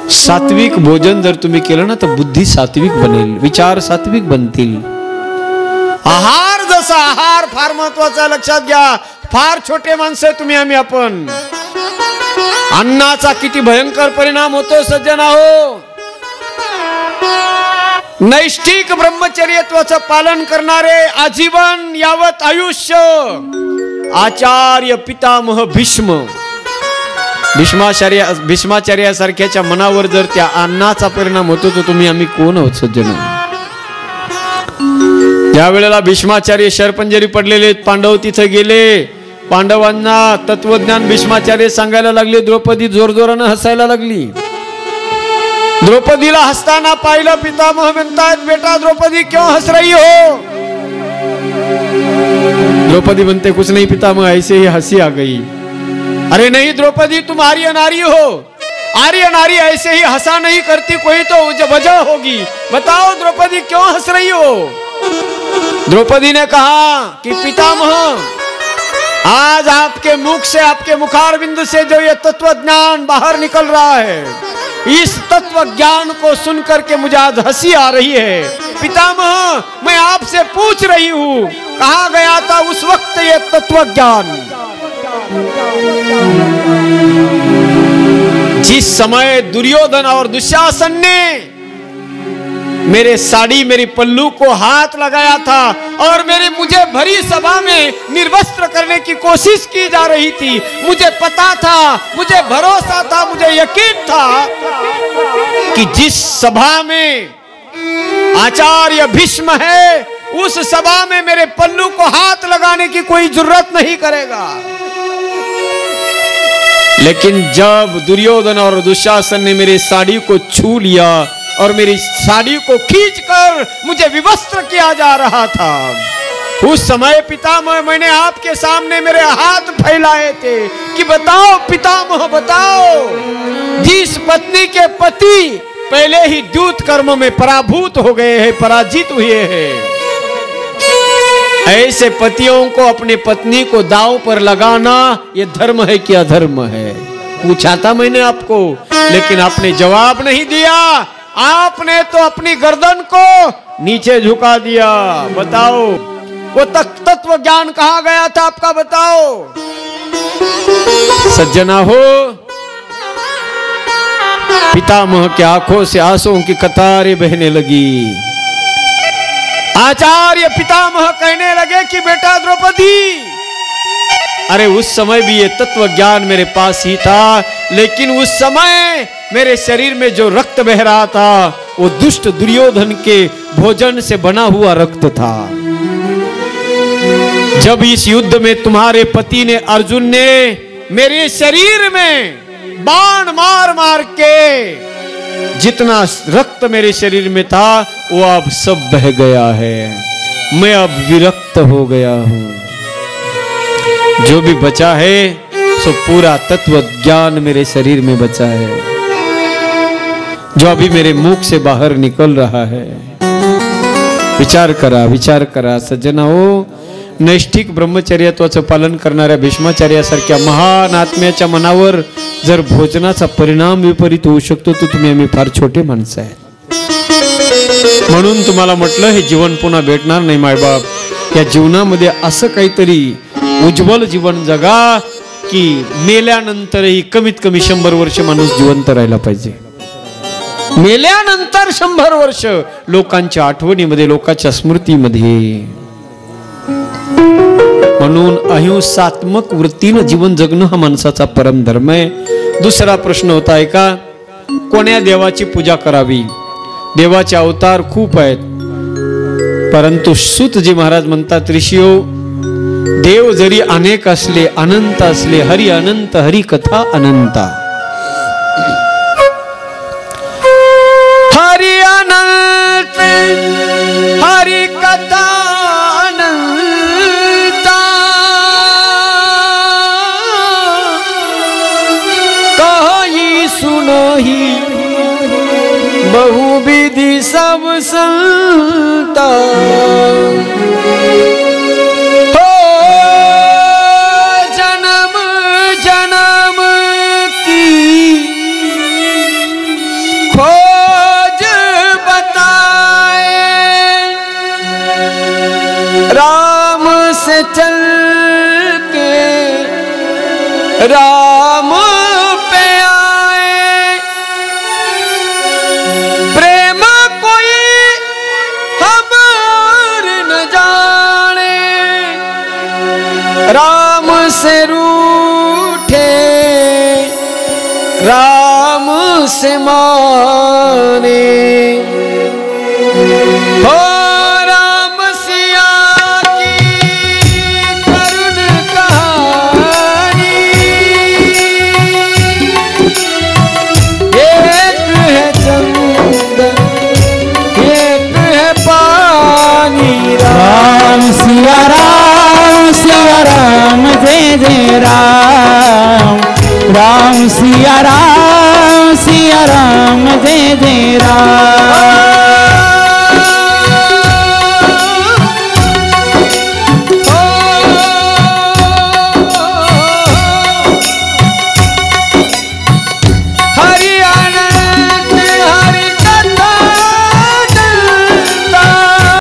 सात्विक भोजन जर तुम्ही केलं ना तर बुद्धी सात्विक बनेल, विचार सात्विक बनतील. आहार जसा आहार फार महत्वाचा, लक्षात घ्या. फार छोटे माणसं तुम्ही आम्ही आपण. अन्नाचा किती भयंकर परिणाम होतो सज्जना हो. नैष्ठिक ब्रह्मचर्यत्वाचं पालन करणारे आजीवन यावत आयुष्य आचार्य पितामह भीष्म, भीष्माचार्यासारख्याच्या मनावर जर त्या अन्नाचा परिणाम होतो तर तुम्ही आम्ही कोण आहोत सज्जन. त्या वेळेला भीष्माचार्य शरपंजरी पडलेले, पांडव तिथे गेले. पांडवांना तत्वज्ञान भीष्माचार्य सांगायला लागले. द्रौपदी जोरजोरानं हसायला लागली. द्रौपदीला हसताना पाहिलं. पितामह म्हणतायत, बेटा द्रौपदी क्यों हंस रही हो? द्रौपदी बनते कुछ नहीं पितामह, ऐसे ही हंसी आ गई. अरे नहीं द्रौपदी, तुम आर्य नारी हो. आर्य नारी ऐसे ही हंसा नहीं करती, कोई तो वजह होगी. बताओ द्रौपदी क्यों हंस रही हो? द्रौपदी ने कहा कि पितामह, आज आपके मुख से, आपके मुखारविंद से जो ये तत्व ज्ञान बाहर निकल रहा है, इस तत्व ज्ञान को सुनकर के मुझे आज हंसी आ रही है. पितामह, मैं आपसे पूछ रही हूं, कहां गया था उस वक्त ये तत्व ज्ञान? जिस समय दुर्योधन और दुशासन ने मेरे साड़ी, मेरी पल्लू को हाथ लगाया था और मुझे भरी सभा में निर्वस्त्र करने की कोशिश की जा रही थी, मुझे पता था, मुझे भरोसा था, मुझे यकीन था कि जिस सभा में आचार्य भीष्म है, उस सभा में मेरे पल्लू को हाथ लगाने की कोई जरूरत नहीं करेगा. लेकिन जब दुर्योधन और दुशासन ने मेरी साड़ी को छू लिया और मेरी साड़ी को खींचकर मुझे विवस्त्र किया जा रहा था, उस समय पितामह मैंने आपके सामने मेरे हाथ फैलाए थे कि बताओ पितामह, बताओ, जिस पत्नी के पति पहले ही द्यूत कर्म में पराभूत हो गए हैं, पराजित हुए हैं, ऐसे पतियों को अपने पत्नी को दांव पर लगाना ये धर्म है कि अधर्म है? पूछा था मैंने आपको, लेकिन आपने जवाब नहीं दिया. आपने तो अपनी गर्दन को नीचे झुका दिया. बताओ वो तत्व ज्ञान कहां गया था आपका? बताओ सज्जना हो. पितामह की आंखों से आंसुओं की कतारें बहने लगी. आचार्य पितामह कहने लगे कि बेटा द्रौपदी, अरे उस समय भी ये तत्व ज्ञान मेरे पास ही था, लेकिन उस समय मेरे शरीर में जो रक्त बह रहा था वो दुष्ट दुर्योधन के भोजन से बना हुआ रक्त था. जब इस युद्ध में तुम्हारे पति ने, अर्जुन ने मेरे शरीर में बाण मार मार के जितना रक्त मेरे शरीर में था वो अब सब बह गया है. मैं अब विरक्त हो गया हूं. जो भी बचा है सो पूरा तत्व ज्ञान मेरे शरीर में बचा है, जो अभी मेरे मुख से बाहर निकल रहा है. विचार करा सज्जना हो. नैष्ठिक ब्रह्मचर्याचं पालन करणाऱ्या भीष्माचार्यासारख्या महान आत्म्याच्या मनावर जर भोजनाचा परिणाम विपरीत होऊ शकतो तर तुम्ही आम्ही फार छोटे माणसं आहेत. म्हणून तुम्हाला म्हटलं हे जीवन पुन्हा भेटणार नाही मायबाप. या जीवनामध्ये असं काहीतरी उज्ज्वल जीवन जगा की मेल्यानंतरही कमीत कमी 100 वर्ष माणूस जिवंत राहिला पाहिजे. मेल्यानंतर 100 वर्ष लोकांच्या आठवणीमध्ये, लोकांच्या स्मृतीमध्ये. म्हणून अहिंसात्मक वृत्तीनं जीवन जगणं हा माणसाचा परम धर्म आहे. दुसरा प्रश्न होता आहे का, कोण्या देवाची पूजा करावी? देवाचे अवतार खूप आहेत, परंतु सूतजी महाराज म्हणतात, ऋषियो, देव जरी अनेक असले, अनंत असले, हरी अनंत, हरी कथा अनंता. हरी अनंत, हरी कथा अनंता, कही सुनहि बहुविधि सब संता. से चल के राम पे आए, प्रेम कोई खबर न जाने, राम से रूठे राम से माने। हो राम सिया की करुण कहानी, एक है चंदन एक है पानी। राम सिया राम जय जय राम, राम सिया राम जय जय राम।